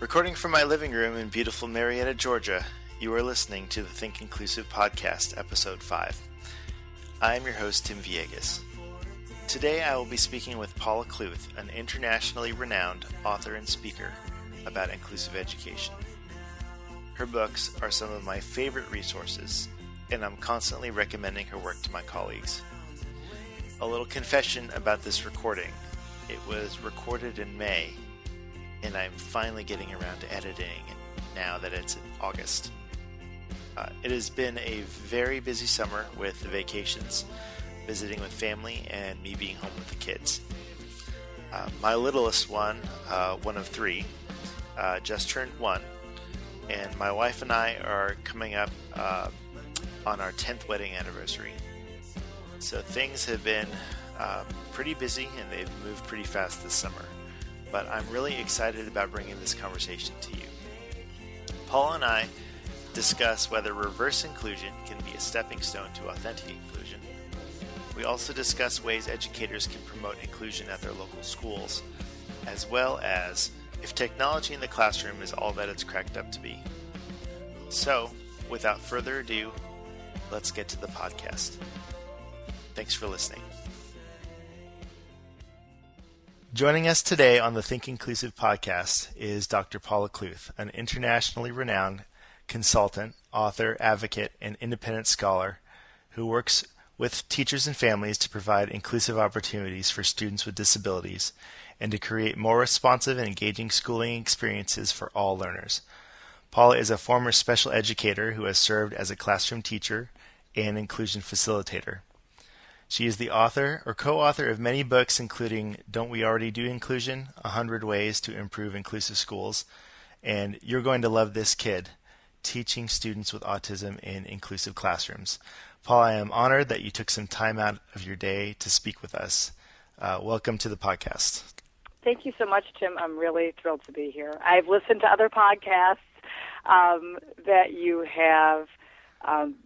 Recording from my living room in beautiful Marietta, Georgia, you are listening to the Think Inclusive Podcast, Episode 5. I am your host, Tim Villegas. Today I will be speaking with Paula Kluth, an internationally renowned author and speaker about inclusive education. Her books are some of my favorite resources, and I'm constantly recommending her work to my colleagues. A little confession about this recording. It was recorded in May, and I'm finally getting around to editing it now that it's August. It has been a very busy summer with the vacations, visiting with family, and me being home with the kids. My littlest one, one of three, just turned 1, and my wife and I are coming up on our 10th wedding anniversary. So things have been pretty busy, and they've moved pretty fast this summer. But I'm really excited about bringing this conversation to you. Paula and I discuss whether reverse inclusion can be a stepping stone to authentic inclusion. We also discuss ways educators can promote inclusion at their local schools, as well as if technology in the classroom is all that it's cracked up to be. So, without further ado, let's get to the podcast. Thanks for listening. Joining us today on the Think Inclusive podcast is Dr. Paula Kluth, an internationally renowned consultant, author, advocate, and independent scholar who works with teachers and families to provide inclusive opportunities for students with disabilities and to create more responsive and engaging schooling experiences for all learners. Paula is a former special educator who has served as a classroom teacher and inclusion facilitator. She is the author or co-author of many books, including Don't We Already Do Inclusion? 100 Ways to Improve Inclusive Schools, and You're Going to Love This Kid, Teaching Students with Autism in Inclusive Classrooms. Paul, I am honored that you took some time out of your day to speak with us. Welcome to the podcast. Thank you so much, Tim. I'm really thrilled to be here. I've listened to other podcasts that you have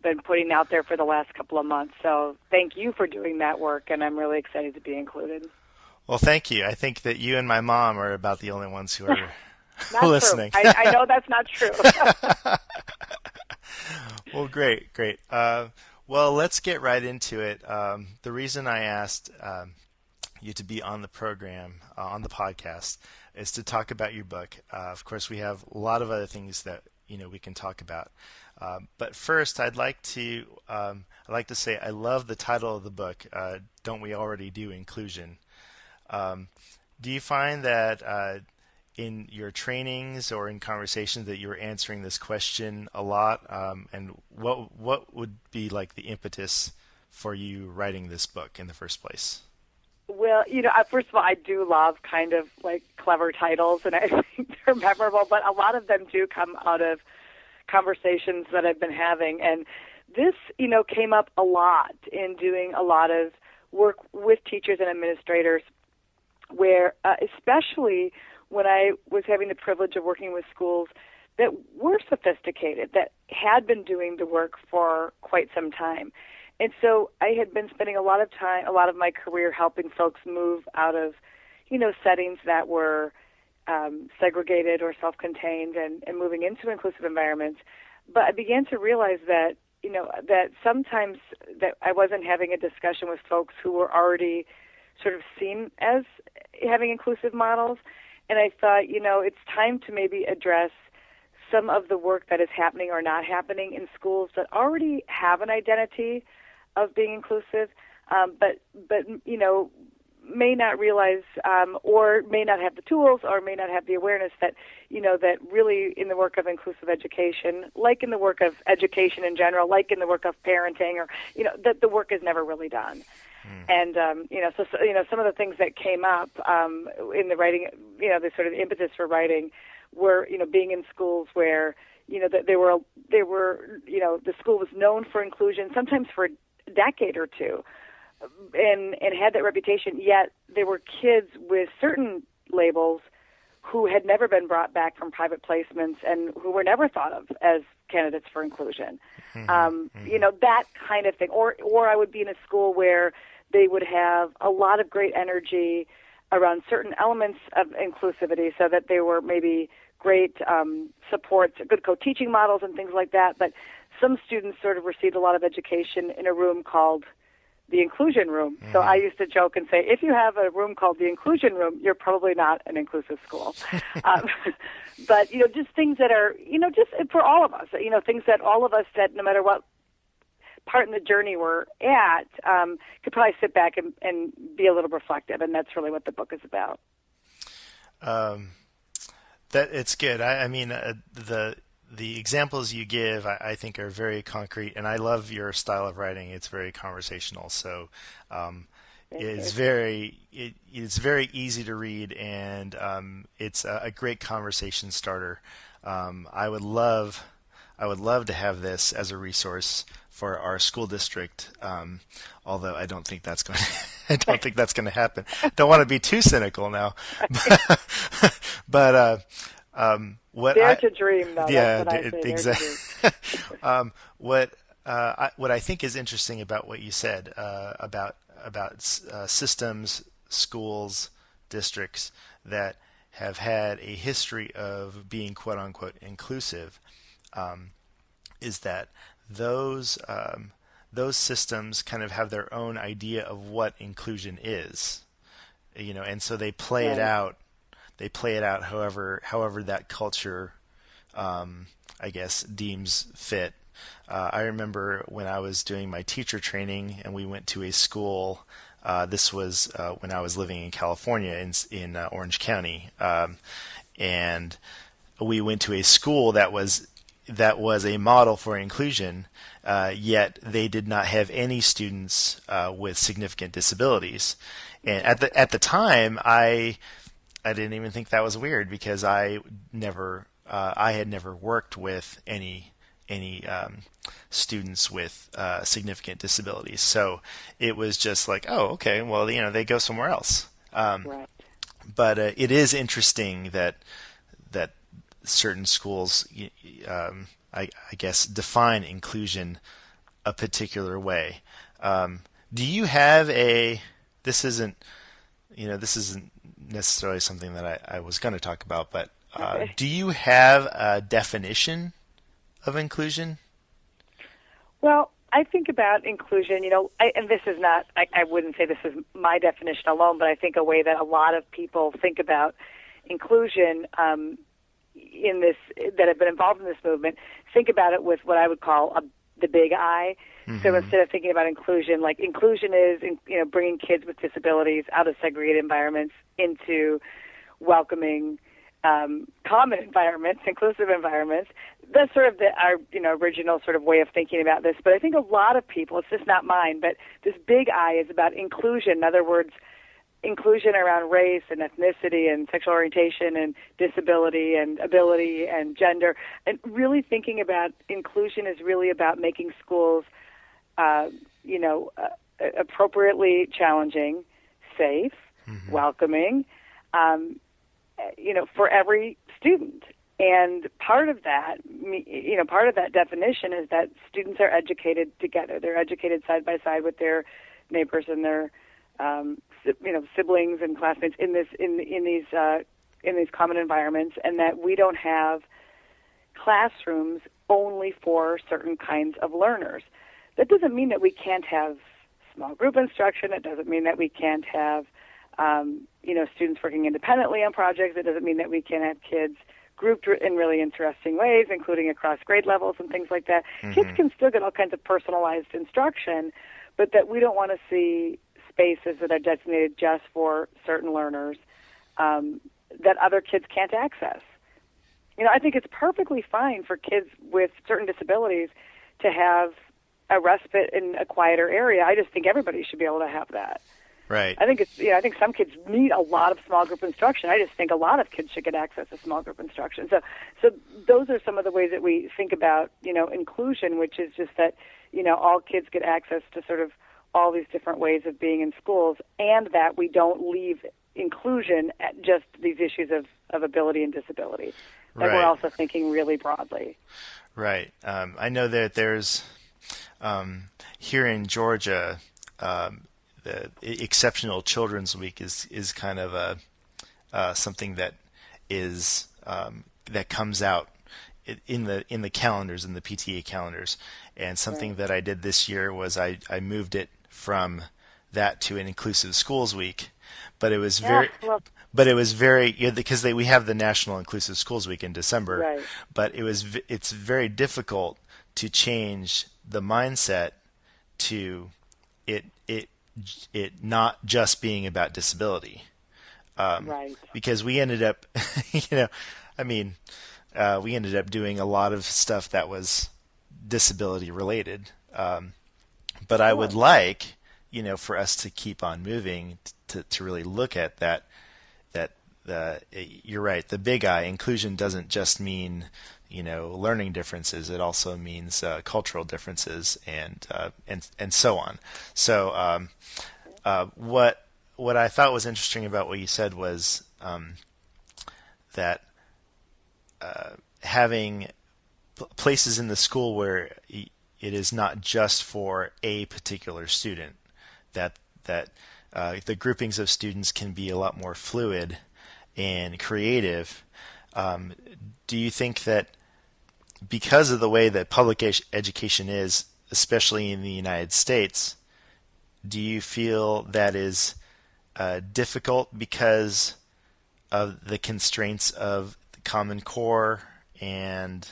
been putting out there for the last couple of months. So thank you for doing that work, and I'm really excited to be included. Well, thank you. I think that you and my mom are about the only ones who are listening. I know that's not true. Well, great. Well, let's get right into it. The reason I asked you to be on the program, on the podcast, is to talk about your book. Of course, we have a lot of other things that we can talk about. But first, I'd like to say I love the title of the book. Don't We Already Do Inclusion? Do you find that in your trainings or in conversations that you're answering this question a lot? And what would be like the impetus for you writing this book in the first place? Well, first of all, I do love kind of like clever titles, and I think they're memorable, but a lot of them do come out of conversations that I've been having. And this, came up a lot in doing a lot of work with teachers and administrators where, especially when I was having the privilege of working with schools that were sophisticated, that had been doing the work for quite some time. And so I had been spending a lot of my career helping folks move out of, settings that were segregated or self-contained and moving into inclusive environments. But I began to realize that, that sometimes that I wasn't having a discussion with folks who were already sort of seen as having inclusive models. And I thought, it's time to maybe address some of the work that is happening or not happening in schools that already have an identity of being inclusive, but may not realize or may not have the tools or may not have the awareness that, that really in the work of inclusive education, like in the work of education in general, like in the work of parenting, or, that the work is never really done. And, so some of the things that came up in the writing, the sort of impetus for writing were, being in schools where, that they were, the school was known for inclusion, sometimes for a decade or two, and had that reputation, yet there were kids with certain labels who had never been brought back from private placements and who were never thought of as candidates for inclusion. That kind of thing. Or I would be in a school where they would have a lot of great energy around certain elements of inclusivity so that they were maybe great supports, good co-teaching models and things like that. But some students sort of received a lot of education in a room called the inclusion room. So I used to joke and say, if you have a room called the inclusion room, you're probably not an inclusive school. But, just things that are, just for all of us, things that all of us that no matter what part in the journey we're at, could probably sit back and be a little reflective. And that's really what the book is about. That it's good. I mean, the examples you give, I think, are very concrete, and I love your style of writing. It's very conversational, so it's very easy to read, and it's a great conversation starter. I would love to have this as a resource for our school district, although I don't think that's going to happen. Don't want to be too cynical now, but what Dare to dream, though. Yeah, exactly. What I think is interesting about what you said about systems, schools, districts that have had a history of being quote unquote inclusive, is that those systems kind of have their own idea of what inclusion is, and so they play it out. They play it out however that culture, I guess, deems fit. I remember when I was doing my teacher training and we went to a school. This was when I was living in California in Orange County, and we went to a school that was a model for inclusion. Yet they did not have any students with significant disabilities, and at the time I didn't even think that was weird because I had never worked with any students with significant disabilities. So it was just like, oh, okay, well, they go somewhere else. Right. But it is interesting that certain schools, I guess, define inclusion a particular way. Do you have this isn't necessarily something that I was going to talk about, but Okay. Do you have a definition of inclusion? Well, I think about inclusion, and this is not, I wouldn't say this is my definition alone, but I think a way that a lot of people think about inclusion that have been involved in this movement, think about it with what I would call the big I. Mm-hmm. So instead of thinking about inclusion, like inclusion is, bringing kids with disabilities out of segregated environments into welcoming, common environments, inclusive environments. That's sort of our original sort of way of thinking about this. But I think a lot of people, it's just not mine, but this big I is about inclusion. In other words, inclusion around race and ethnicity and sexual orientation and disability and ability and gender. And really thinking about inclusion is really about making schools, appropriately challenging, safe, mm-hmm. welcoming, for every student. And part of that definition is that students are educated together. They're educated side by side with their neighbors and their, siblings and classmates in these common environments, and that we don't have classrooms only for certain kinds of learners. That doesn't mean that we can't have small group instruction. It doesn't mean that we can't have, students working independently on projects. It doesn't mean that we can't have kids grouped in really interesting ways, including across grade levels and things like that. Mm-hmm. Kids can still get all kinds of personalized instruction, but that we don't want to see spaces that are designated just for certain learners that other kids can't access. I think it's perfectly fine for kids with certain disabilities to have a respite in a quieter area. I just think everybody should be able to have that. Right. I think some kids need a lot of small group instruction. I just think a lot of kids should get access to small group instruction. So those are some of the ways that we think about, inclusion, which is just that, all kids get access to sort of all these different ways of being in schools, and that we don't leave inclusion at just these issues of ability and disability. That right. We're also thinking really broadly. Right. I know that there's, here in Georgia, the Exceptional Children's Week is kind of something that is that comes out in the calendars, in the PTA calendars. And something that I did this year was I moved it from that to an Inclusive Schools Week, but it was very because we have the National Inclusive Schools Week in December, right. But it's very difficult to change the mindset to it not just being about disability, right. because we ended up we ended up doing a lot of stuff that was disability related, but I would like for us to keep on moving to really look at that you're right, the big I. Inclusion doesn't just mean learning differences. It also means cultural differences and so on. So what I thought was interesting about what you said was that having places in the school where it is not just for a particular student, that the groupings of students can be a lot more fluid and creative. Do you think that because of the way that public education is, especially in the United States, do you feel that is difficult because of the constraints of the Common Core? And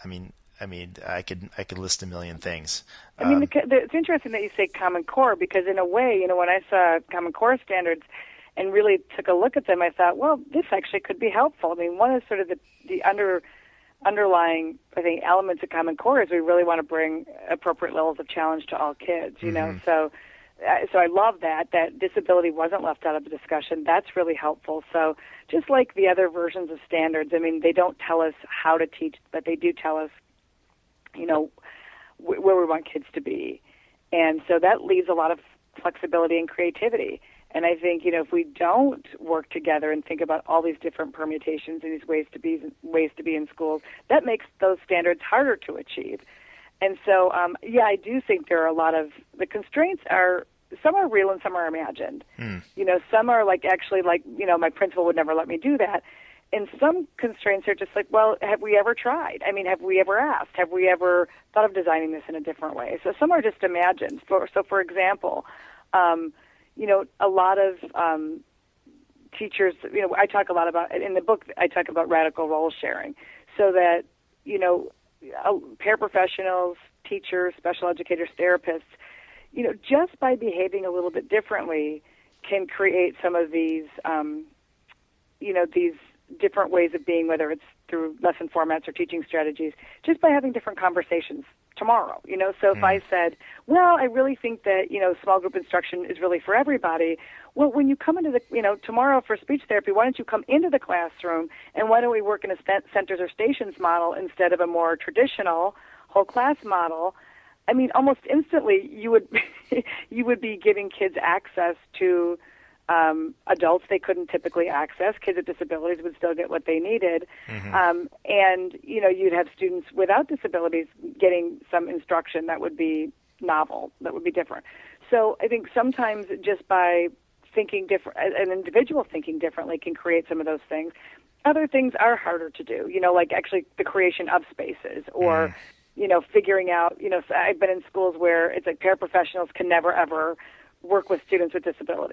I could list a million things. It's interesting that you say Common Core, because in a way, when I saw Common Core standards and really took a look at them, I thought, well, this actually could be helpful. One is sort of the underlying, I think, elements of Common Core is we really want to bring appropriate levels of challenge to all kids, So I love that disability wasn't left out of the discussion. That's really helpful. So just like the other versions of standards, they don't tell us how to teach, but they do tell us, where we want kids to be. And so that leaves a lot of flexibility and creativity. And I think, if we don't work together and think about all these different permutations and these ways to be in schools, that makes those standards harder to achieve. And so, I do think there are a lot of the constraints some are real and some are imagined. Some are actually my principal would never let me do that. And some constraints are just like, well, have we ever tried? Have we ever asked? Have we ever thought of designing this in a different way? So some are just imagined. For example, a lot of teachers, I talk a lot about, in the book, I talk about radical role sharing, so that, paraprofessionals, teachers, special educators, therapists, just by behaving a little bit differently can create some of these, these different ways of being, whether it's through lesson formats or teaching strategies, just by having different conversations tomorrow. So if I said, well, I really think that, small group instruction is really for everybody. Well, when you come into the, tomorrow for speech therapy, why don't you come into the classroom and why don't we work in a centers or stations model instead of a more traditional whole class model? Almost instantly you would be giving kids access to adults they couldn't typically access. Kids with disabilities would still get what they needed. And, you'd have students without disabilities getting some instruction that would be novel, that would be different. So I think sometimes just by thinking different, an individual thinking differently can create some of those things. Other things are harder to do, like actually the creation of spaces or, figuring out, I've been in schools where it's like paraprofessionals can never, ever work with students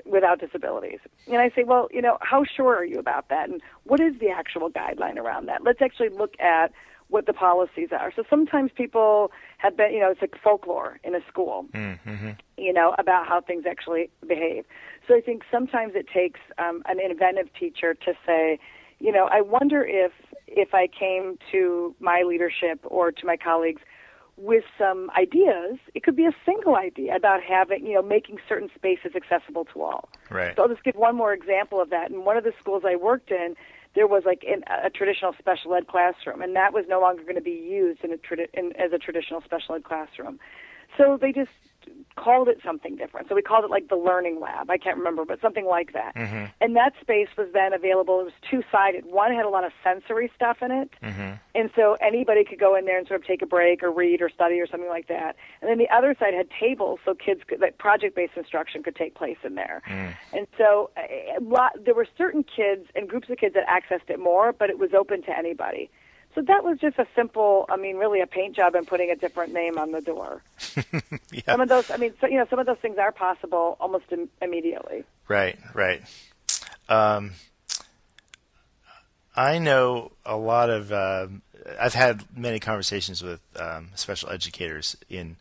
without disabilities. And I say, well, how sure are you about that? And what is the actual guideline around that? Let's actually look at what the policies are. So sometimes people have been, it's like folklore in a school, about how things actually behave. So I think sometimes it takes an inventive teacher to say, I wonder if I came to my leadership or to my colleagues with some ideas, it could be a single idea about having, making certain spaces accessible to all. Right. So I'll just give one more example of that. In one of the schools I worked in, there was a traditional special ed classroom, and that was no longer going to be used as a traditional special ed classroom. So they just called it something different. So we called it like the Learning Lab. I can't remember, but something like that. Mm-hmm. And that space was then available. It was two-sided. One had a lot of sensory stuff in it, Mm-hmm. and so anybody could go in there and sort of take a break or read or study or something like that. And then the other side had tables, so kids could, like, project-based instruction could take place in there. Mm. And so there were certain kids and groups of kids that accessed it more, but it was open to anybody. So that was just a simple, really a paint job and putting a different name on the door. Yeah. Some of those, some of those things are possible almost immediately. Right. I know a lot of. I've had many conversations with special educators in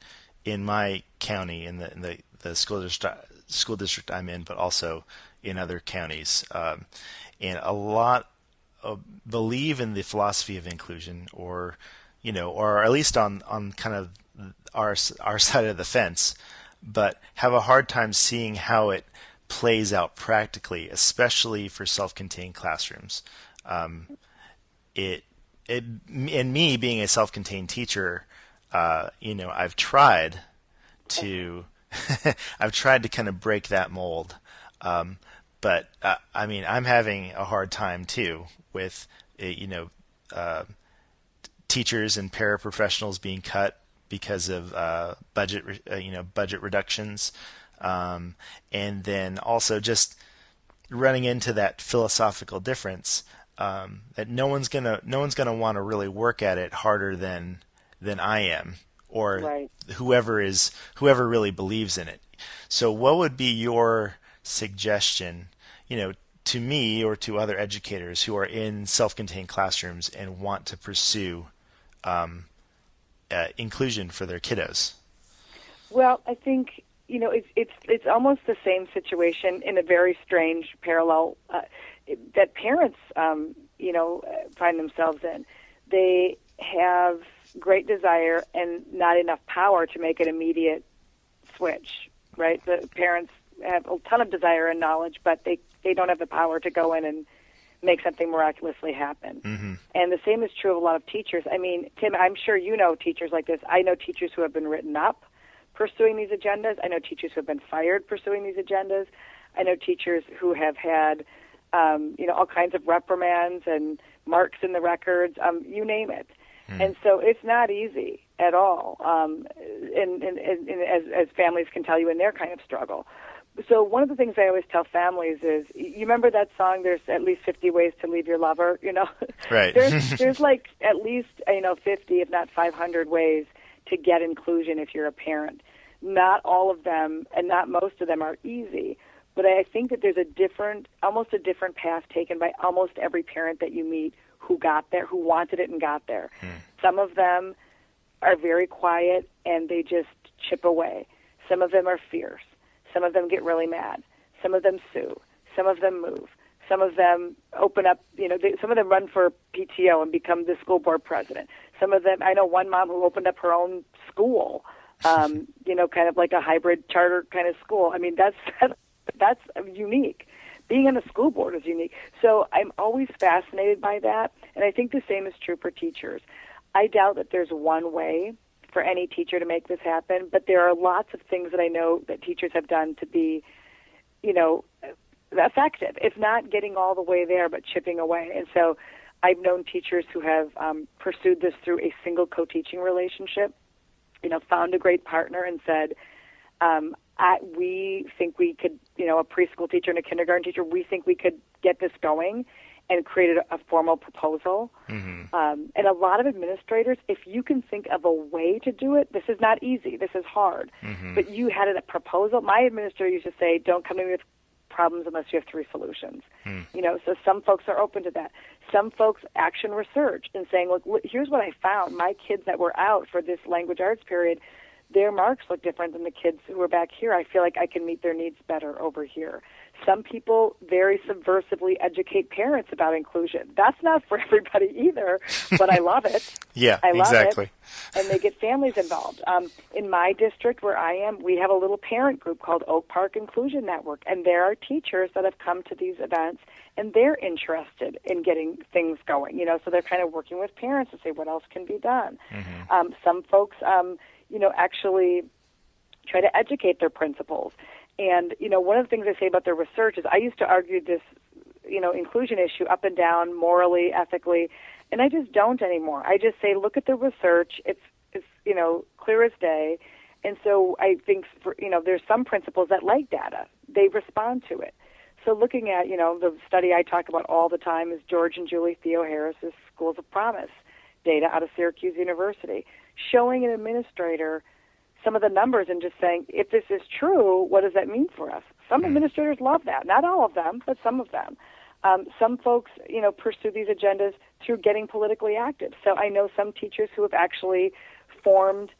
my county, in the school district I'm in, but also in other counties, and a lot believe in the philosophy of inclusion, or at least on kind of our side of the fence, but have a hard time seeing how it plays out practically, especially for self-contained classrooms. And me being a self-contained teacher, I've tried to kind of break that mold. But I'm having a hard time too with teachers and paraprofessionals being cut because of budget reductions, and then also just running into that philosophical difference, that no one's gonna want to really work at it harder than I am, or Right. whoever really believes in it. So what would be your suggestion, to me or to other educators who are in self-contained classrooms and want to pursue inclusion for their kiddos? Well, I think it's almost the same situation in a very strange parallel that parents find themselves in. They have great desire and not enough power to make an immediate switch. Right? The parents have a ton of desire and knowledge, but they don't have the power to go in and make something miraculously happen. Mm-hmm. And the same is true of a lot of teachers. Tim, I'm sure you know teachers like this. I know teachers who have been written up pursuing these agendas. I know teachers who have been fired pursuing these agendas. I know teachers who have had, all kinds of reprimands and marks in the records, you name it. Mm. And so it's not easy at all, and as families can tell you in their kind of struggle. So one of the things I always tell families is, you remember that song, there's at least 50 ways to leave your lover, Right. There's like at least, 50, if not 500 ways to get inclusion if you're a parent. Not all of them, and not most of them, are easy. But I think that there's almost a different path taken by almost every parent that you meet who got there, who wanted it and got there. Some of them are very quiet and they just chip away. Some of them are fierce. Some of them get really mad. Some of them sue. Some of them move. Some of them open up, some of them run for PTO and become the school board president. Some of them, I know one mom who opened up her own school, kind of like a hybrid charter kind of school. That's unique. Being on a school board is unique. So I'm always fascinated by that, and I think the same is true for teachers. I doubt that there's one way for any teacher to make this happen, but there are lots of things that I know that teachers have done to be, effective, if not getting all the way there, but chipping away. And so I've known teachers who have pursued this through a single co-teaching relationship, found a great partner and said, we think we could, a preschool teacher and a kindergarten teacher, we think we could get this going, and created a formal proposal. Mm-hmm. And a lot of administrators, if you can think of a way to do it, this is not easy, this is hard, but you had a proposal. My administrator used to say, don't come to me with problems unless you have 3 solutions. So some folks are open to that. Some folks action research and saying, look, here's what I found. My kids that were out for this language arts period, their marks look different than the kids who are back here. I feel like I can meet their needs better over here. Some people very subversively educate parents about inclusion. That's not for everybody either, but I love it. Yeah, I love exactly. it. And they get families involved. In my district where I am, we have a little parent group called Oak Park Inclusion Network, and there are teachers that have come to these events, and they're interested in getting things going. So they're kind of working with parents to say what else can be done. Some folks, actually try to educate their principals. And, one of the things I say about their research is I used to argue this, inclusion issue up and down, morally, ethically, and I just don't anymore. I just say, look at the research. It's clear as day. And so I think, there's some principals that like data. They respond to it. So looking at, the study I talk about all the time is George and Julie Theo Harris's Schools of Promise data out of Syracuse University, showing an administrator some of the numbers and just saying, if this is true, what does that mean for us? Some administrators love that. Not all of them, but some of them. Some folks, pursue these agendas through getting politically active. So I know some teachers who have actually formed,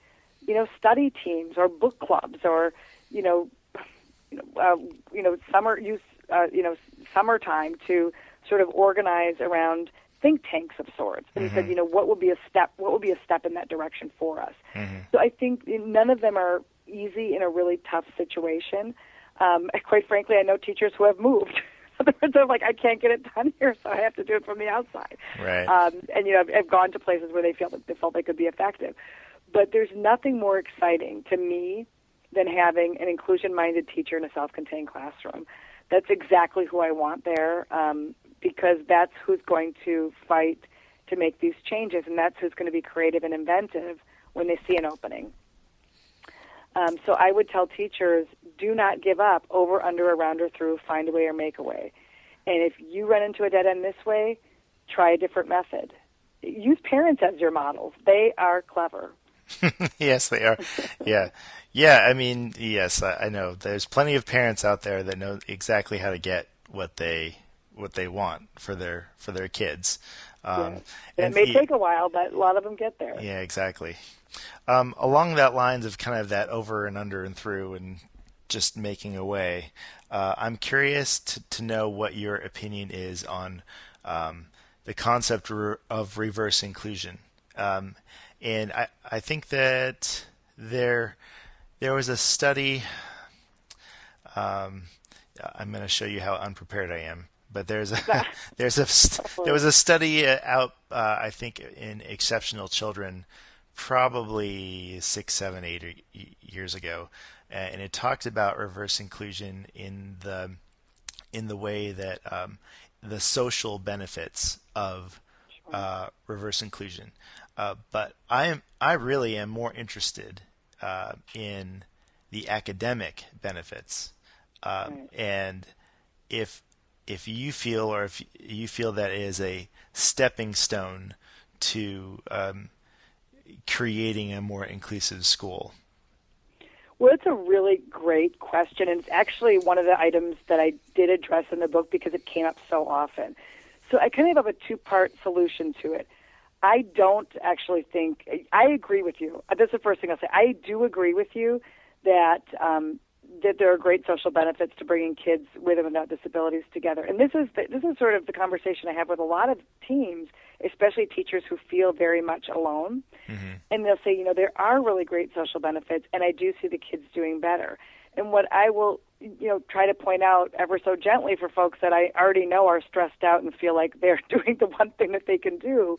study teams or book clubs or, summertime to sort of organize around think tanks of sorts. And he said, what would be a step in that direction for us? So I think none of them are easy in a really tough situation. Quite frankly, I know teachers who have moved. They're like, I can't get it done here, so I have to do it from the outside. Right. I've gone to places where they felt they could be effective. But there's nothing more exciting to me than having an inclusion-minded teacher in a self-contained classroom. That's exactly who I want there, because that's who's going to fight to make these changes, and that's who's going to be creative and inventive when they see an opening. So I would tell teachers, do not give up, over, under, around, or through, find a way or make a way. And if you run into a dead end this way, try a different method. Use parents as your models. They are clever. Yes, they are. Yeah. Yeah, I mean, yes, I know. There's plenty of parents out there that know exactly how to get what they want for their kids. And it may take a while, but a lot of them get there. Yeah, exactly. Along that lines of kind of that over and under and through and just making a way, I'm curious to know what your opinion is on the concept of reverse inclusion. And I think that there was a study. I'm going to show you how unprepared I am. But there was a study out, I think, in exceptional children, probably 6, 7, 8 years ago, and it talked about reverse inclusion in the way that the social benefits of reverse inclusion. But I really am more interested in the academic benefits, and if you feel that it is a stepping stone to creating a more inclusive school. Well, it's a really great question, and it's actually one of the items that I did address in the book because it came up so often. So I kind of have a two-part solution to it. I don't actually think – I agree with you. That's the first thing I'll say. I do agree with you that that there are great social benefits to bringing kids with and without disabilities together. And this is sort of the conversation I have with a lot of teams, especially teachers who feel very much alone. Mm-hmm. And they'll say, there are really great social benefits, and I do see the kids doing better. And what I will, try to point out ever so gently for folks that I already know are stressed out and feel like they're doing the one thing that they can do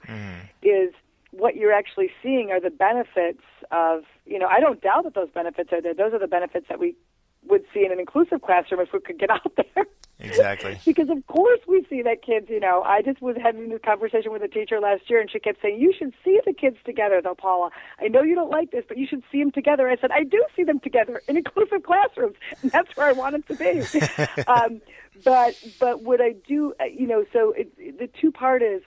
is what you're actually seeing are the benefits of, I don't doubt that those benefits are there. Those are the benefits that we would see in an inclusive classroom if we could get out there. Exactly. Because of course we see that kids, I just was having this conversation with a teacher last year, and she kept saying, you should see the kids together, though, Paula. I know you don't like this, but you should see them together. I said, I do see them together in inclusive classrooms, and that's where I want them to be. But what I do, so the two-part is,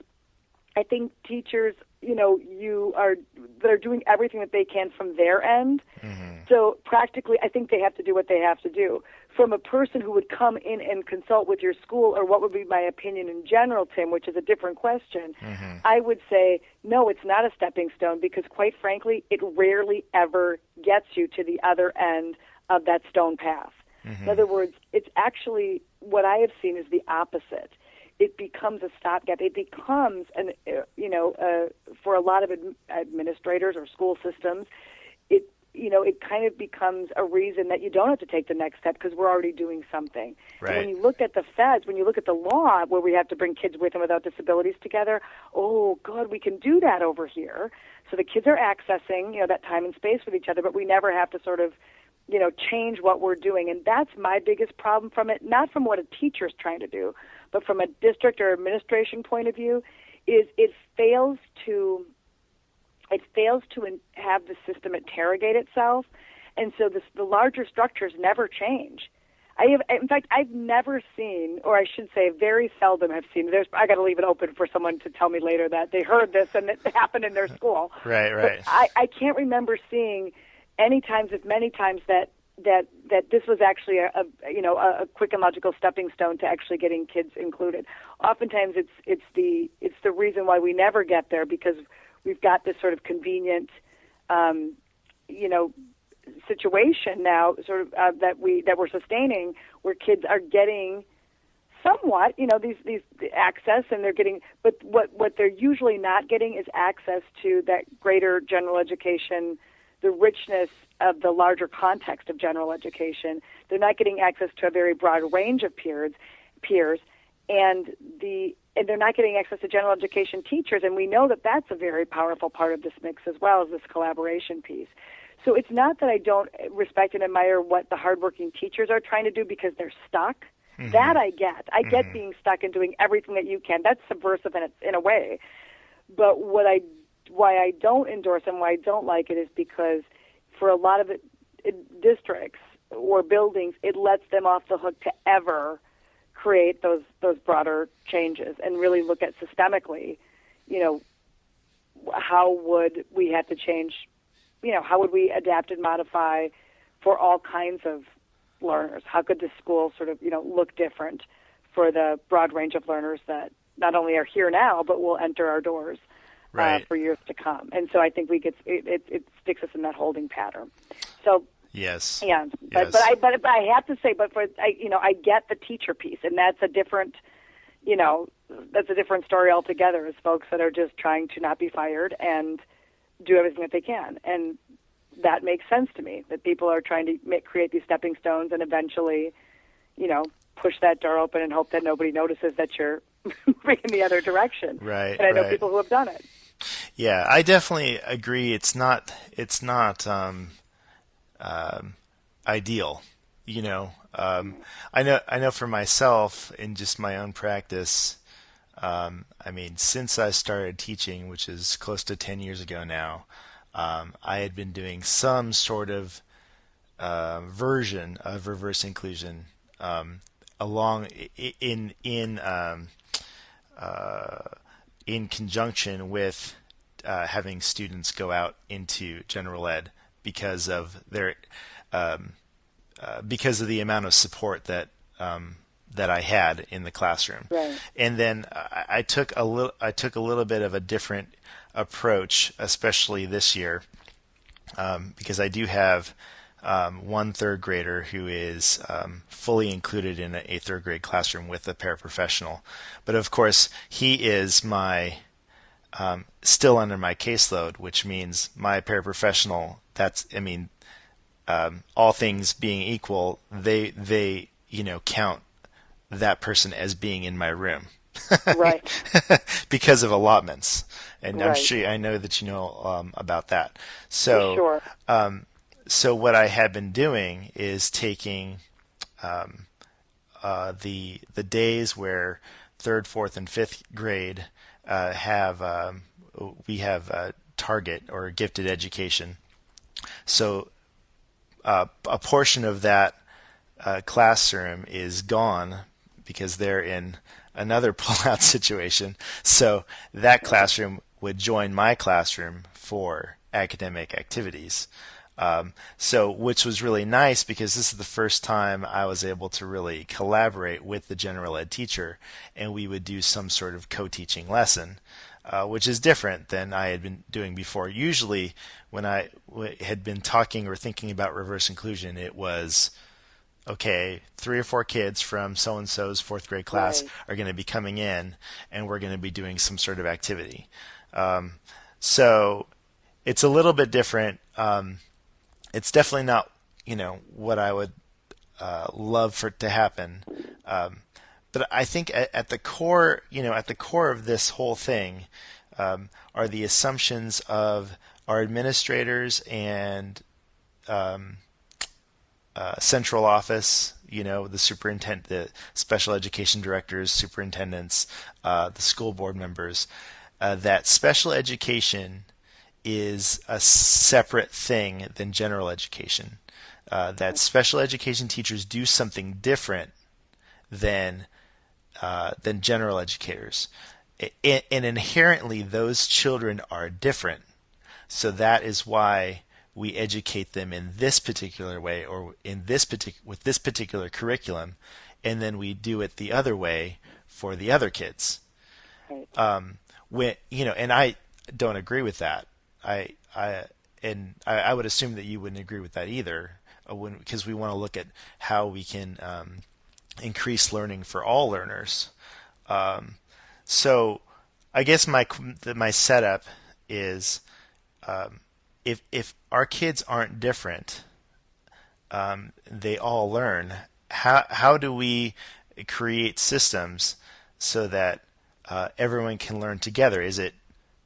I think teachers, that are doing everything that they can from their end. Mm-hmm. So practically, I think they have to do what they have to do. From a person who would come in and consult with your school, or what would be my opinion in general, Tim, which is a different question, I would say, no, it's not a stepping stone, because quite frankly, it rarely ever gets you to the other end of that stone path. In other words, it's actually, what I have seen is the opposite. It becomes a stopgap. It becomes, for a lot of administrators or school systems, it kind of becomes a reason that you don't have to take the next step because we're already doing something. Right. And when you look at the feds, when you look at the law where we have to bring kids with and without disabilities together, oh, God, we can do that over here. So the kids are accessing, that time and space with each other, but we never have to sort of change what we're doing. And that's my biggest problem from it, not from what a teacher's trying to do, but from a district or administration point of view, is it fails to have the system interrogate itself. And so the larger structures never change. In fact, I've never seen, or I should say very seldom have seen, I got to leave it open for someone to tell me later that they heard this and it happened in their school. Right. But I can't remember seeing many times that this was actually a quick and logical stepping stone to actually getting kids included. Oftentimes it's the reason why we never get there, because we've got this sort of convenient situation now, sort of that we're sustaining, where kids are getting somewhat, these access, and they're getting, but what they're usually not getting is access to that greater general education, the richness of the larger context of general education. They're not getting access to a very broad range of peers, and they're not getting access to general education teachers, and we know that that's a very powerful part of this mix as well, as this collaboration piece. So it's not that I don't respect and admire what the hardworking teachers are trying to do because they're stuck. Mm-hmm. That I get. I get being stuck and doing everything that you can. That's subversive in a way. But why I don't endorse and why I don't like it is because for a lot of districts or buildings, it lets them off the hook to ever create those broader changes and really look at systemically, how would we have to change, how would we adapt and modify for all kinds of learners? How could the school sort of, look different for the broad range of learners that not only are here now, but will enter our doors for years to come? And so I think it sticks us in that holding pattern. So yes, yeah, but I have to say, I get the teacher piece, and that's a different, that's a different story altogether. Is folks that are just trying to not be fired and do everything that they can, and that makes sense to me. That people are trying to create these stepping stones, and eventually, push that door open and hope that nobody notices that you're moving in the other direction. Right. And I know people who have done it. Yeah, I definitely agree. It's not ideal. I know for myself in just my own practice. Since I started teaching, which is close to 10 years ago now, I had been doing some sort of version of reverse inclusion along in conjunction with having students go out into general ed because of their because of the amount of support that I had in the classroom. Right. And then I took a little bit of a different approach, especially this year, because I do have one third grader who is fully included in a third grade classroom with a paraprofessional. But of course, he is my still under my caseload, which means my paraprofessional. All things being equal, they count that person as being in my room. Right. Because of allotments. And right. I know that you know about that. So, sure. So what I had been doing is taking the days where third, fourth, and fifth grade we have target or gifted education. So a portion of that classroom is gone because they're in another pull-out situation. So that classroom would join my classroom for academic activities. Which was really nice because this is the first time I was able to really collaborate with the general ed teacher, and we would do some sort of co-teaching lesson, which is different than I had been doing before. Usually when I had been talking or thinking about reverse inclusion, it was, okay, 3 or 4 kids from so-and-so's fourth grade class right. are going to be coming in, and we're going to be doing some sort of activity. So it's a little bit different. It's definitely not, what I would love for it to happen. But I think at the core, of this whole thing are the assumptions of our administrators and central office, the superintendent, the special education directors, superintendents, the school board members, that special education is a separate thing than general education. That special education teachers do something different than general educators, and inherently those children are different. So that is why we educate them in this particular way, or with this particular curriculum, and then we do it the other way for the other kids. Right. And I don't agree with that. I would assume that you wouldn't agree with that either, because we want to look at how we can increase learning for all learners. So I guess my setup is, if our kids aren't different, they all learn. How do we create systems so that everyone can learn together? Is it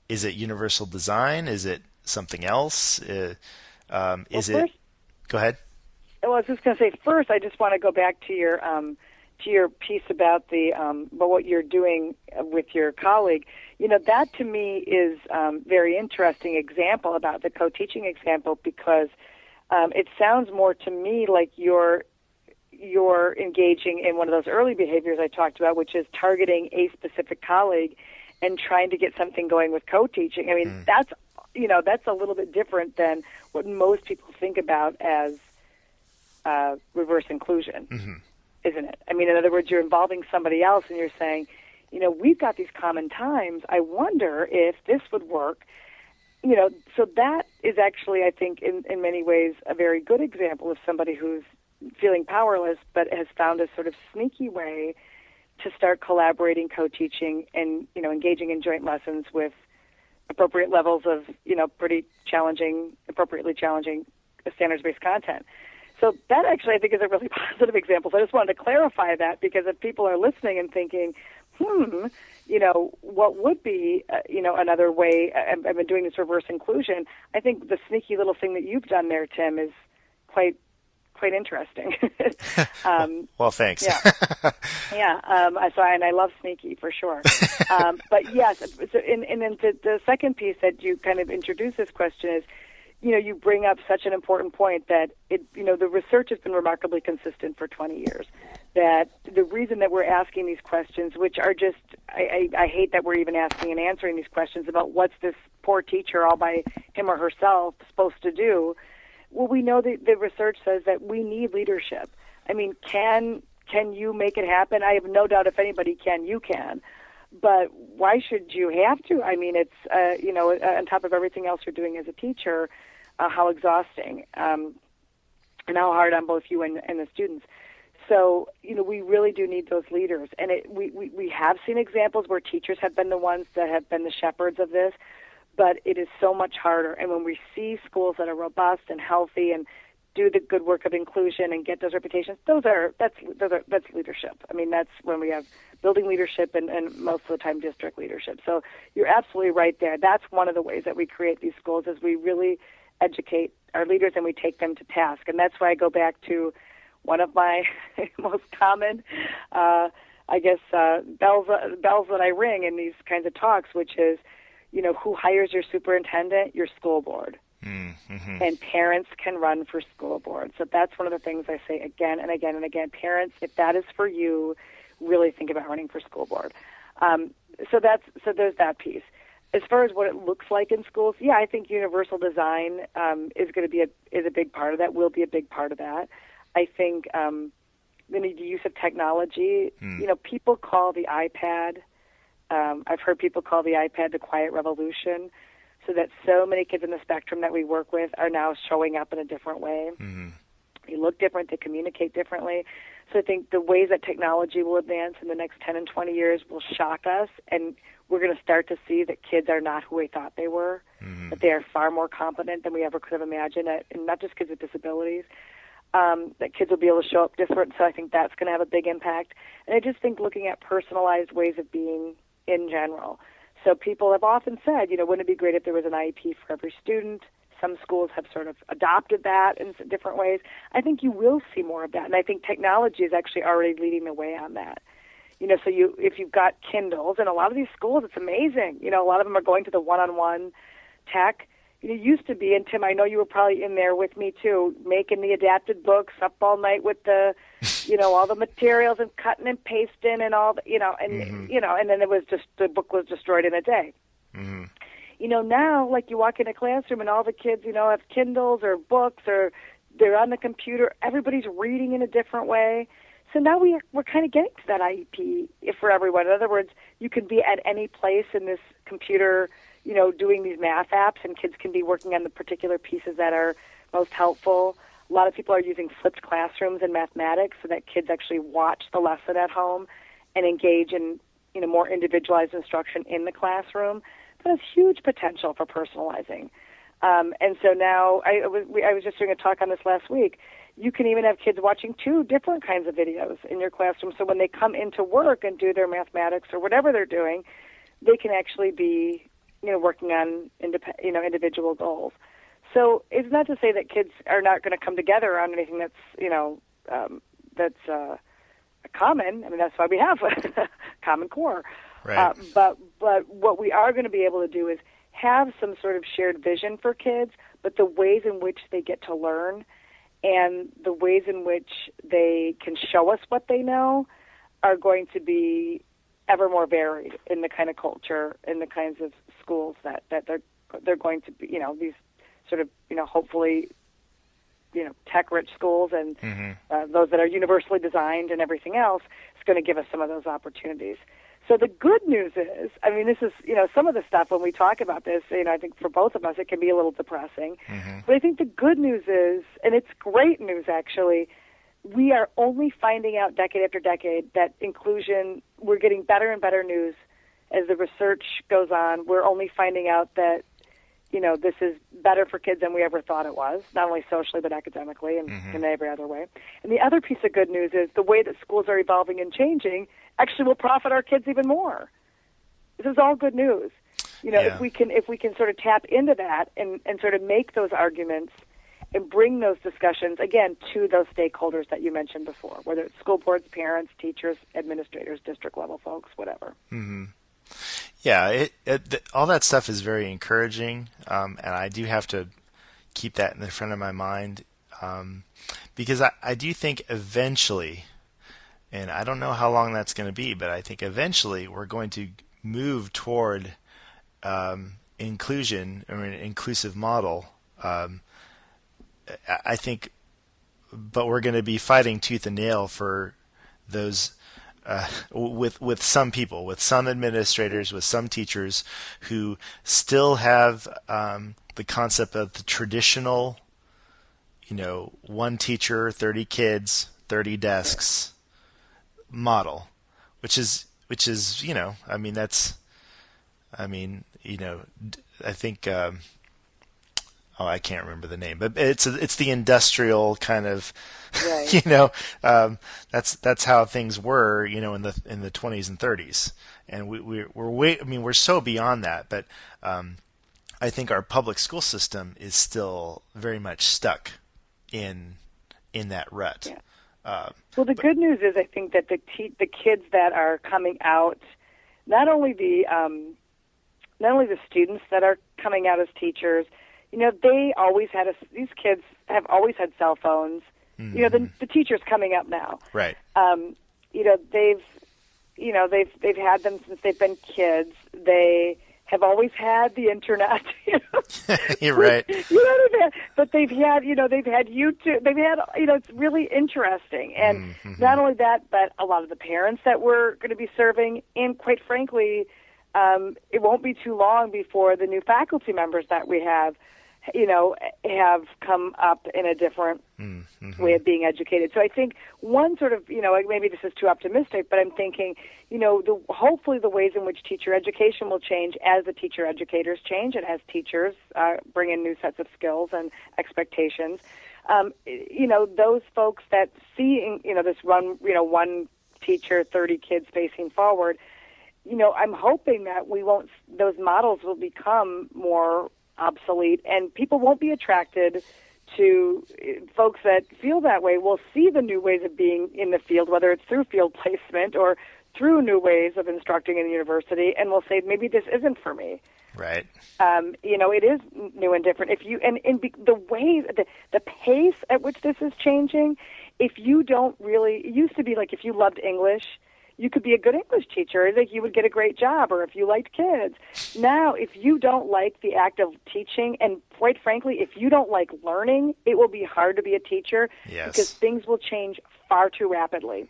universal design? Is it something else? Go ahead. Well, I was just going to say, first, I just want to go back to your piece about about what you're doing with your colleague. That to me is very interesting example about the co-teaching example, because it sounds more to me like you're engaging in one of those early behaviors I talked about, which is targeting a specific colleague and trying to get something going with co-teaching. I mean, that's a little bit different than what most people think about as reverse inclusion, isn't it? I mean, in other words, you're involving somebody else and you're saying, we've got these common times. I wonder if this would work. So that is actually, I think, in many ways, a very good example of somebody who's feeling powerless but has found a sort of sneaky way to start collaborating, co-teaching, and, engaging in joint lessons with appropriate levels of, pretty challenging, appropriately challenging standards-based content. So that actually, I think, is a really positive example. So I just wanted to clarify that, because if people are listening and thinking, what would be, another way, I've been doing this reverse inclusion, I think the sneaky little thing that you've done there, Tim, is quite interesting. Well, thanks. Yeah. And I love sneaky for sure. But yes, so, and then the second piece that you kind of introduce this question is, you bring up such an important point that the research has been remarkably consistent for 20 years. That the reason that we're asking these questions, which are just, I hate that we're even asking and answering these questions about what's this poor teacher all by him or herself supposed to do. Well, we know that the research says that we need leadership. I mean, can you make it happen? I have no doubt if anybody can, you can. But why should you have to? I mean, it's, on top of everything else you're doing as a teacher, how exhausting and how hard on both you and the students. So, we really do need those leaders. And we have seen examples where teachers have been the ones that have been the shepherds of this, but it is so much harder. And when we see schools that are robust and healthy and do the good work of inclusion and get those reputations, that's leadership. I mean, that's when we have building leadership and most of the time district leadership. So you're absolutely right there. That's one of the ways that we create these schools, is we really educate our leaders and we take them to task. And that's why I go back to one of my most common, bells that I ring in these kinds of talks, which is, who hires your superintendent? Your school board. Mm-hmm. And parents can run for school board. So that's one of the things I say again and again and again. Parents, if that is for you, really think about running for school board. So there's that piece. As far as what it looks like in schools, yeah, I think universal design is going to be a big part of that. Will be a big part of that. I think the use of technology. People call the iPad. I've heard people call the iPad the quiet revolution, so that so many kids in the spectrum that we work with are now showing up in a different way. Mm-hmm. They look different. They communicate differently. So I think the ways that technology will advance in the next 10 and 20 years will shock us, and we're going to start to see that kids are not who we thought they were, that they are far more competent than we ever could have imagined, and not just kids with disabilities, that kids will be able to show up different. So I think that's going to have a big impact. And I just think looking at personalized ways of being in general. So people have often said, wouldn't it be great if there was an IEP for every student? Some schools have sort of adopted that in different ways. I think you will see more of that, and I think technology is actually already leading the way on that. So if you've got Kindles, and a lot of these schools, it's amazing. A lot of them are going to the one-on-one tech. It used to be, and Tim, I know you were probably in there with me too, making the adapted books, up all night with the, all the materials and cutting and pasting and all, and then it was just, the book was destroyed in a day. Mm-hmm. Now, like you walk in a classroom and all the kids, have Kindles or books or they're on the computer. Everybody's reading in a different way. So now we're kind of getting to that IEP for everyone. In other words, you can be at any place in this computer, doing these math apps, and kids can be working on the particular pieces that are most helpful. A lot of people are using flipped classrooms in mathematics so that kids actually watch the lesson at home and engage in, more individualized instruction in the classroom. That has huge potential for personalizing. And so now I was just doing a talk on this last week. You can even have kids watching 2 different kinds of videos in your classroom. So when they come into work and do their mathematics or whatever they're doing, they can actually be, working on individual goals. So it's not to say that kids are not going to come together on anything that's common. I mean, that's why we have a Common Core. Right. But what we are going to be able to do is have some sort of shared vision for kids, but the ways in which they get to learn and the ways in which they can show us what they know are going to be ever more varied in the kind of culture, in the kinds of schools that they're going to be, these sort of, hopefully, tech-rich schools and those that are universally designed and everything else is going to give us some of those opportunities. So the good news is, I mean, this is, some of the stuff when we talk about this, I think for both of us it can be a little depressing. Mm-hmm. But I think the good news is, and it's great news actually, we are only finding out decade after decade that inclusion, we're getting better and better news as the research goes on. We're only finding out that, this is better for kids than we ever thought it was, not only socially but academically and in every other way. And the other piece of good news is the way that schools are evolving and changing actually will profit our kids even more. This is all good news. If we can sort of tap into that and sort of make those arguments and bring those discussions, again, to those stakeholders that you mentioned before, whether it's school boards, parents, teachers, administrators, district-level folks, whatever. Mm-hmm. Yeah, all that stuff is very encouraging, and I do have to keep that in the front of my mind because I do think eventually, and I don't know how long that's going to be, but I think eventually we're going to move toward inclusion or an inclusive model. I think, but we're going to be fighting tooth and nail for those with some people, with some administrators, with some teachers who still have the concept of the traditional, 1 teacher, 30 kids, 30 desks model, which is I think I can't remember the name, but it's the industrial kind of, right. That's how things were, in the 20s and 30s, and we're so beyond that, but I think our public school system is still very much stuck in that rut. Yeah. Well, the good news is I think that the kids that are coming out, not only the students that are coming out as teachers. They always had these kids have always had cell phones. Mm-hmm. The teachers coming up now. Right. They've had them since they've been kids. They have always had the internet. You're right. But they've had YouTube. They've had, it's really interesting. And not only that, but a lot of the parents that we're going to be serving, and quite frankly, it won't be too long before the new faculty members that we have come up in a different way of being educated. So I think one sort of, maybe this is too optimistic, but I'm thinking, hopefully the ways in which teacher education will change as the teacher educators change and as teachers bring in new sets of skills and expectations. Those folks that see, this one teacher, 30 kids facing forward, I'm hoping that those models will become more obsolete, and people won't be attracted to folks that feel that way. Will see the new ways of being in the field, whether it's through field placement or through new ways of instructing in the university, and will say, maybe this isn't for me. Right. It is new and different. The way, the pace at which this is changing, if you don't really, it used to be like if you loved English, you could be a good English teacher, like you would get a great job, or if you liked kids. Now, if you don't like the act of teaching, and quite frankly, if you don't like learning, it will be hard to be a teacher. Yes. Because things will change far too rapidly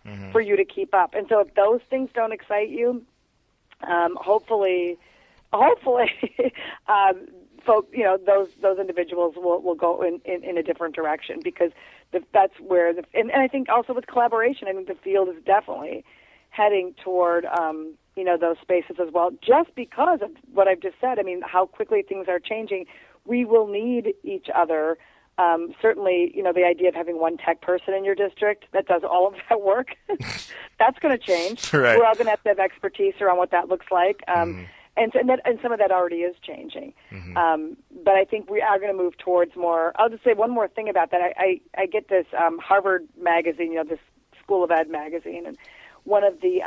Mm-hmm. for you to keep up. And so if those things don't excite you, hopefully, folks, those individuals will go in a different direction, because that's where and I think also with collaboration, I think the field is definitely heading toward those spaces as well. Just because of what I've just said, I mean, how quickly things are changing, we will need each other. Certainly, the idea of having one tech person in your district that does all of that work, that's going to change. Right. We're all going to have expertise around what that looks like. And some of that already is changing. Mm-hmm. But I think we are going to move towards more. I'll just say one more thing about that. I get this Harvard magazine, this School of Ed magazine, and one of the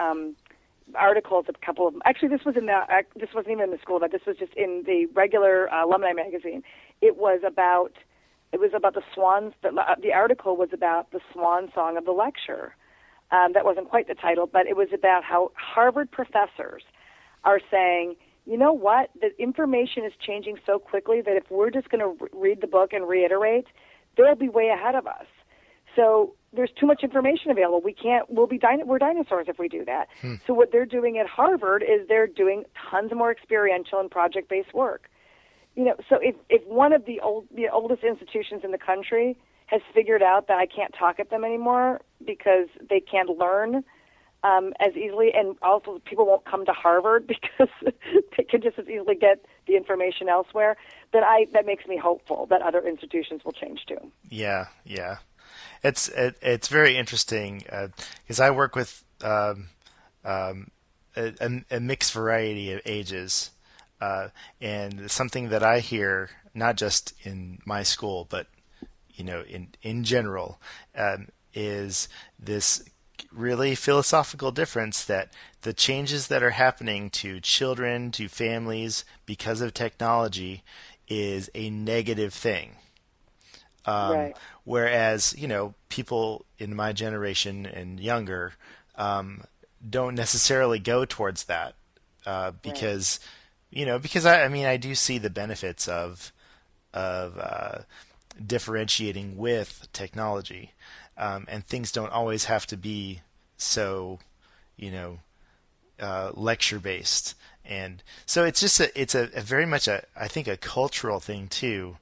articles, actually this wasn't even in the School of Ed. This was just in the regular alumni magazine. It was about the swans. The article was about the swan song of the lecture. That wasn't quite the title, but it was about how Harvard professors are saying, you know what, the information is changing so quickly that if we're just going to read the book and reiterate, they'll be way ahead of us. So there's too much information available. We're dinosaurs if we do that. So what they're doing at Harvard is they're doing tons more experiential and project-based work. So if one of the oldest institutions in the country has figured out that I can't talk at them anymore because they can't learn as easily, and also people won't come to Harvard because they can just as easily get the information elsewhere, then that makes me hopeful that other institutions will change too. Yeah. It's very interesting because I work with a mixed variety of ages, and something that I hear not just in my school but in general is this really philosophical difference that the changes that are happening to children, to families because of technology is a negative thing. Right. Whereas, people in my generation and younger don't necessarily go towards that because, because I do see the benefits of differentiating with technology. And things don't always have to be so, lecture based, and so it's a very much I think a cultural thing too.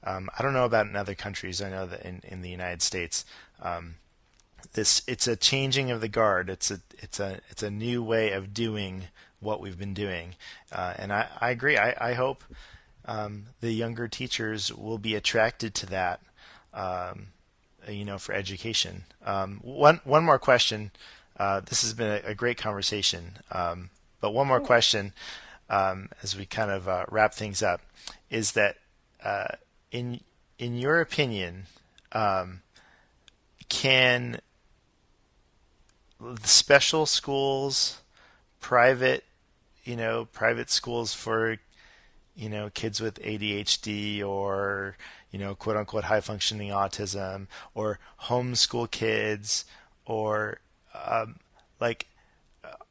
I don't know about in other countries. I know that in the United States, it's a changing of the guard. It's a new way of doing what we've been doing, and I agree. I hope the younger teachers will be attracted to that. For education. One more question. This has been a great conversation. But one more question as we kind of wrap things up is that in your opinion, can special schools, private schools for kids with ADHD or quote unquote high functioning autism, or homeschool kids, or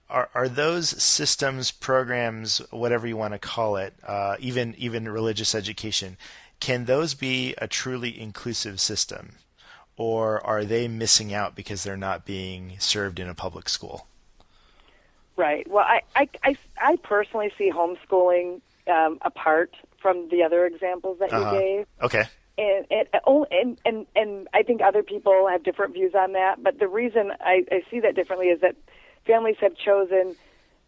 are those systems, programs, whatever you want to call it, even religious education, can those be a truly inclusive system, or are they missing out because they're not being served in a public school? Right. Well, I personally see homeschooling apart from the other examples that you gave. Okay. And I think other people have different views on that. But the reason I see that differently is that families have chosen,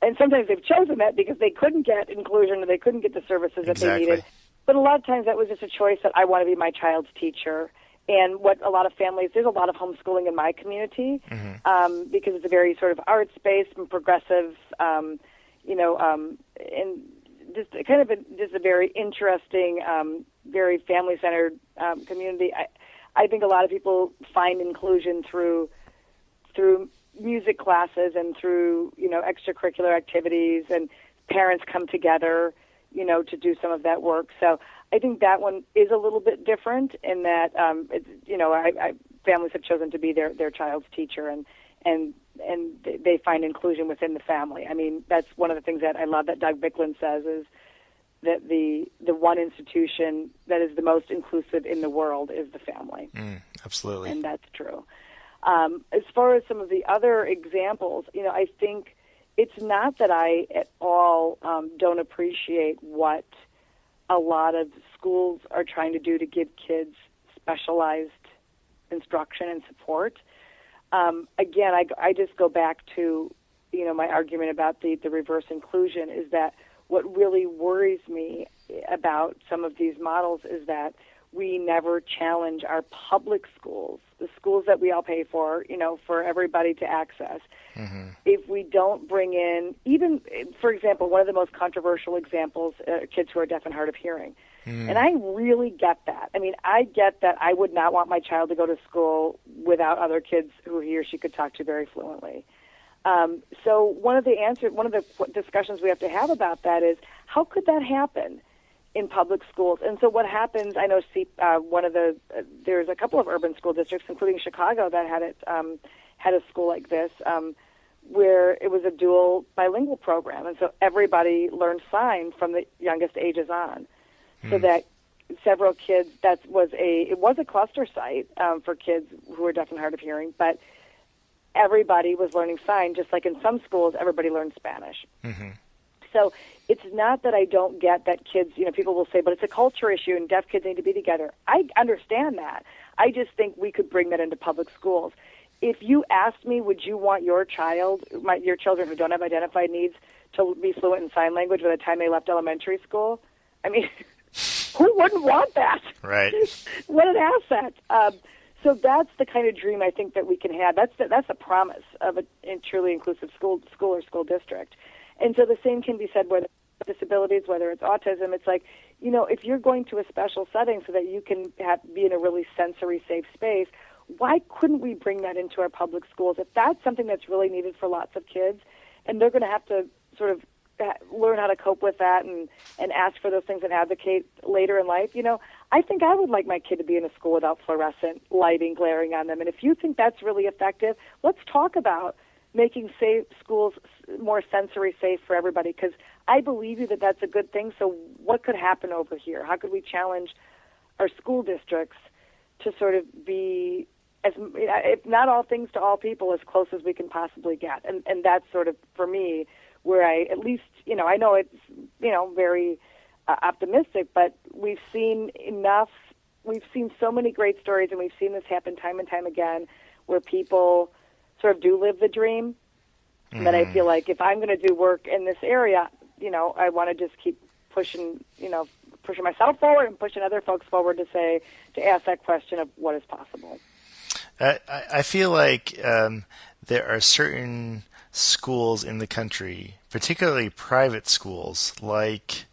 and sometimes they've chosen that because they couldn't get inclusion or they couldn't get the services that they needed. But a lot of times that was just a choice that I want to be my child's teacher. And what a lot of families, there's a lot of homeschooling in my community because it's a very sort of arts-based and progressive, and just a very interesting, very family-centered community. I think a lot of people find inclusion through music classes and through, extracurricular activities, and parents come together, to do some of that work. So I think that one is a little bit different in that, families have chosen to be their child's teacher, and they find inclusion within the family. I mean, that's one of the things that I love that Doug Bicklin says, is that the one institution that is the most inclusive in the world is the family. Absolutely. And that's true. As far as some of the other examples, I think it's not that I at all don't appreciate what a lot of schools are trying to do to give kids specialized instruction and support. Again, I just go back to, my argument about the reverse inclusion, is that what really worries me about some of these models is that we never challenge our public schools, the schools that we all pay for, for everybody to access. Mm-hmm. If we don't bring in, even, for example, one of the most controversial examples, kids who are deaf and hard of hearing. Mm. And I really get that. I mean, I get that I would not want my child to go to school without other kids who he or she could talk to very fluently. So one of the discussions we have to have about that is, how could that happen in public schools? And so what happens, I know there's a couple of urban school districts, including Chicago, that had a school like this, where it was a dual bilingual program. And so everybody learned sign from the youngest ages on. So that several kids, it was a cluster site for kids who were deaf and hard of hearing, but everybody was learning sign, just like in some schools, everybody learned Spanish. Mm-hmm. So it's not that I don't get that kids, people will say, but it's a culture issue and deaf kids need to be together. I understand that. I just think we could bring that into public schools. If you asked me, would you want your children who don't have identified needs to be fluent in sign language by the time they left elementary school? I mean, who wouldn't want that? Right. What an asset. So that's the kind of dream I think that we can have. That's the promise of a truly inclusive school or school district. And so the same can be said whether it's disabilities, whether it's autism. It's like, if you're going to a special setting so that you can be in a really sensory safe space, why couldn't we bring that into our public schools? If that's something that's really needed for lots of kids, and they're going to have to sort of learn how to cope with that and ask for those things and advocate later in life, I think I would like my kid to be in a school without fluorescent lighting glaring on them. And if you think that's really effective, let's talk about making safe schools more sensory safe for everybody, because I believe you that that's a good thing. So what could happen over here? How could we challenge our school districts to sort of be, as if not all things to all people, as close as we can possibly get? And that's sort of, for me, where I at least, I know it's, very optimistic, but we've seen so many great stories, and we've seen this happen time and time again, where people sort of do live the dream. Mm. That I feel like if I'm going to do work in this area, I want to just keep pushing myself forward and pushing other folks forward to ask that question of what is possible. I feel like there are certain schools in the country, particularly private schools, like,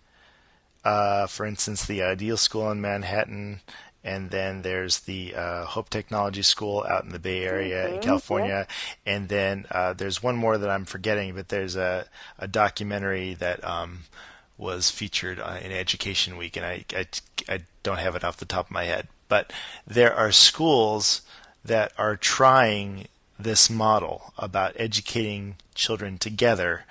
for instance, the Ideal School in Manhattan, and then there's the Hope Technology School out in the Bay Area in California, and then there's one more that I'm forgetting, but there's a documentary that was featured in Education Week, and I don't have it off the top of my head. But there are schools that are trying this model about educating children together.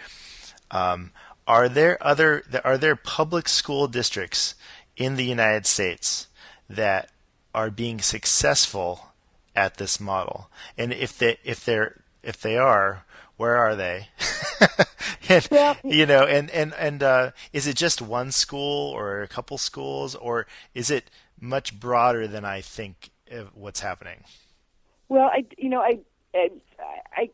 Are there public school districts in the United States that are being successful at this model? And if they are, where are they? And, is it just one school or a couple schools, or is it much broader than I think what's happening? Well, I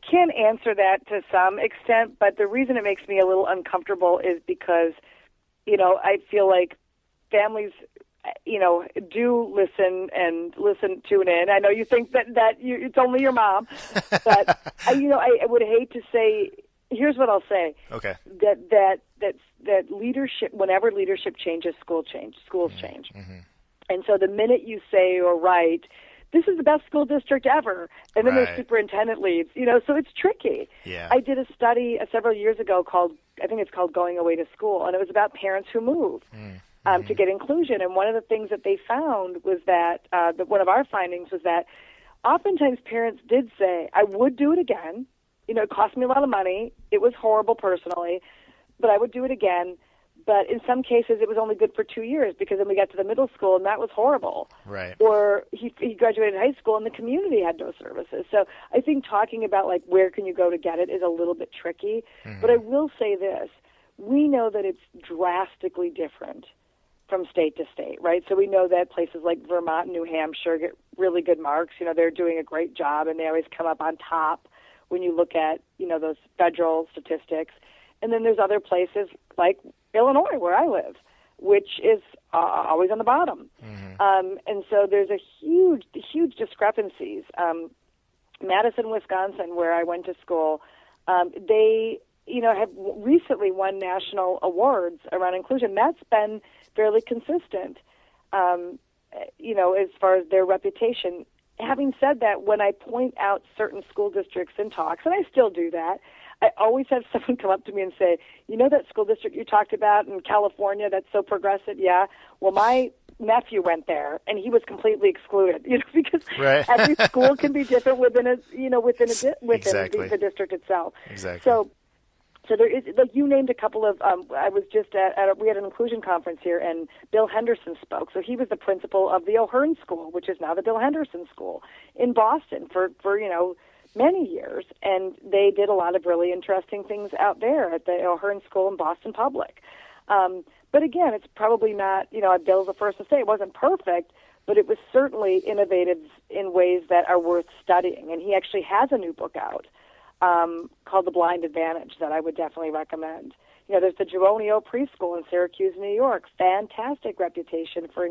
can answer that to some extent, but the reason it makes me a little uncomfortable is because, I feel like families, do tune in. I know you think that it's only your mom, but I would hate to say. Here's what I'll say. Okay. That that leadership, whenever leadership changes, schools change. Mm-hmm. And so the minute you say or write, this is the best school district ever, and then the superintendent leaves, so it's tricky. Yeah. I did a study several years ago called Going Away to School, and it was about parents who move to get inclusion. And one of the things that they found was that, one of our findings was that oftentimes parents did say, I would do it again. It cost me a lot of money. It was horrible personally, but I would do it again. But in some cases, it was only good for 2 years because then we got to the middle school, and that was horrible. Right. Or he graduated high school, and the community had no services. So I think talking about, like, where can you go to get it is a little bit tricky. Mm-hmm. But I will say this. We know that it's drastically different from state to state, right? So we know that places like Vermont and New Hampshire get really good marks. They're doing a great job, and they always come up on top when you look at, those federal statistics. And then there's other places like Illinois, where I live, which is always on the bottom. Mm-hmm. And so there's a huge discrepancies. Madison, Wisconsin, where I went to school, they, have recently won national awards around inclusion. That's been fairly consistent, as far as their reputation. Having said that, when I point out certain school districts in talks, and I still do that, I always have someone come up to me and say, that school district you talked about in California that's so progressive? Yeah. Well, my nephew went there, and he was completely excluded, because every school can be different within the district itself. Exactly. So there is, like you named a couple of, I was just we had an inclusion conference here, and Bill Henderson spoke. So he was the principal of the O'Hearn School, which is now the Bill Henderson School in Boston for many years. And they did a lot of really interesting things out there at the O'Hearn School in Boston Public. But again, it's probably not, Bill's the first to say it wasn't perfect, but it was certainly innovative in ways that are worth studying. And he actually has a new book out called The Blind Advantage that I would definitely recommend. There's the Geronio Preschool in Syracuse, New York. Fantastic reputation for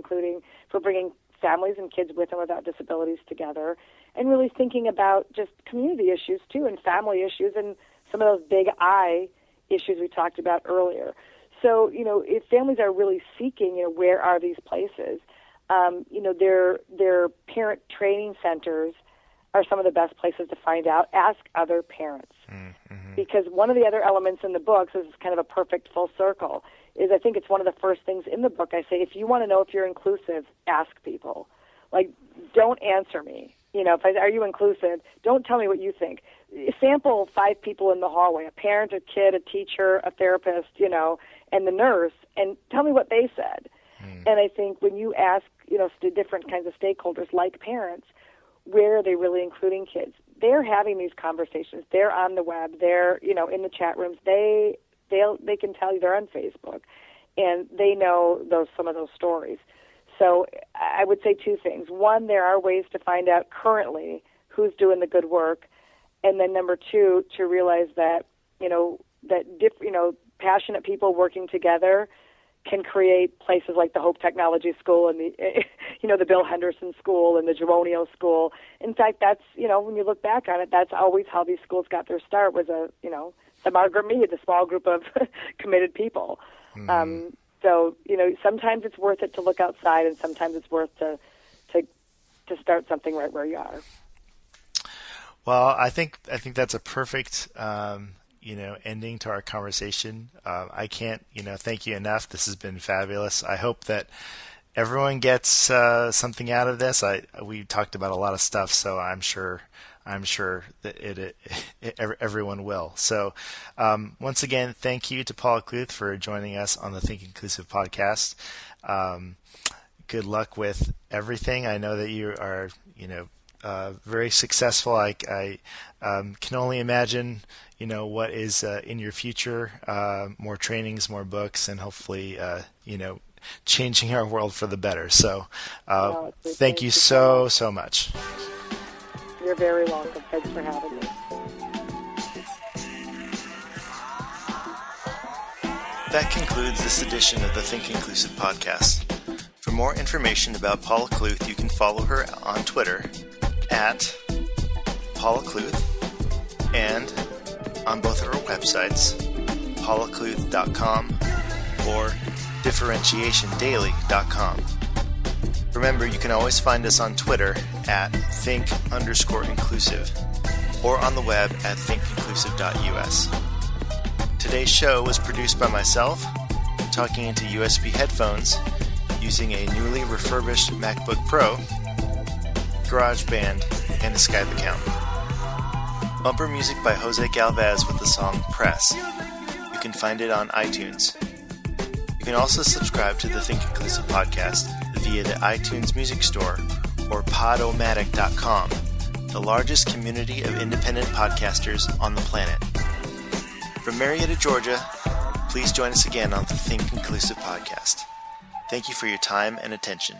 bringing families and kids with and without disabilities together, and really thinking about just community issues too, and family issues, and some of those big I issues we talked about earlier. So, if families are really seeking, where are these places? Their parent training centers are some of the best places to find out. Ask other parents. Mm-hmm. Because one of the other elements in the books is kind of a perfect full circle, is I think it's one of the first things in the book I say, if you want to know if you're inclusive, ask people. Like, don't answer me. Are you inclusive? Don't tell me what you think. Sample 5 people in the hallway, a parent, a kid, a teacher, a therapist, and the nurse, and tell me what they said. Mm. And I think when you ask, different kinds of stakeholders like parents, where are they really including kids? They're having these conversations. They're on the web. They're, in the chat rooms. They can tell you they're on Facebook, and they know some of those stories. So I would say 2 things. One, there are ways to find out currently who's doing the good work, and then number 2, to realize that passionate people working together can create places like the Hope Technology School and the Bill Henderson School and the Geronio School. In fact, that's, when you look back on it, that's always how these schools got their start, was the Margaret Mead, the small group of committed people. Mm-hmm. So, sometimes it's worth it to look outside, and sometimes it's worth to start something right where you are. Well, I think that's a perfect ending to our conversation. I can't, thank you enough. This has been fabulous. I hope that everyone gets something out of this. We talked about a lot of stuff, so I'm sure that everyone will. So once again, thank you to Paula Kluth for joining us on the Think Inclusive podcast. Good luck with everything. I know that you are, very successful. I can only imagine, what is in your future, more trainings, more books, and hopefully, changing our world for the better. So thank you so much. You're very welcome. Thanks for having me. That concludes this edition of the Think Inclusive podcast. For more information about Paula Kluth, you can follow her on Twitter at Paula Kluth, and on both of her websites, paulakluth.com or differentiationdaily.com. Remember, you can always find us on Twitter at think_inclusive or on the web at thinkinclusive.us. Today's show was produced by myself, talking into USB headphones using a newly refurbished MacBook Pro, GarageBand, and a Skype account. Bumper music by Jose Galvez with the song Press. You can find it on iTunes. You can also subscribe to the Think Inclusive podcast via the iTunes Music Store or Podomatic.com, the largest community of independent podcasters on the planet. From Marietta, Georgia, please join us again on the Think Inclusive podcast. Thank you for your time and attention.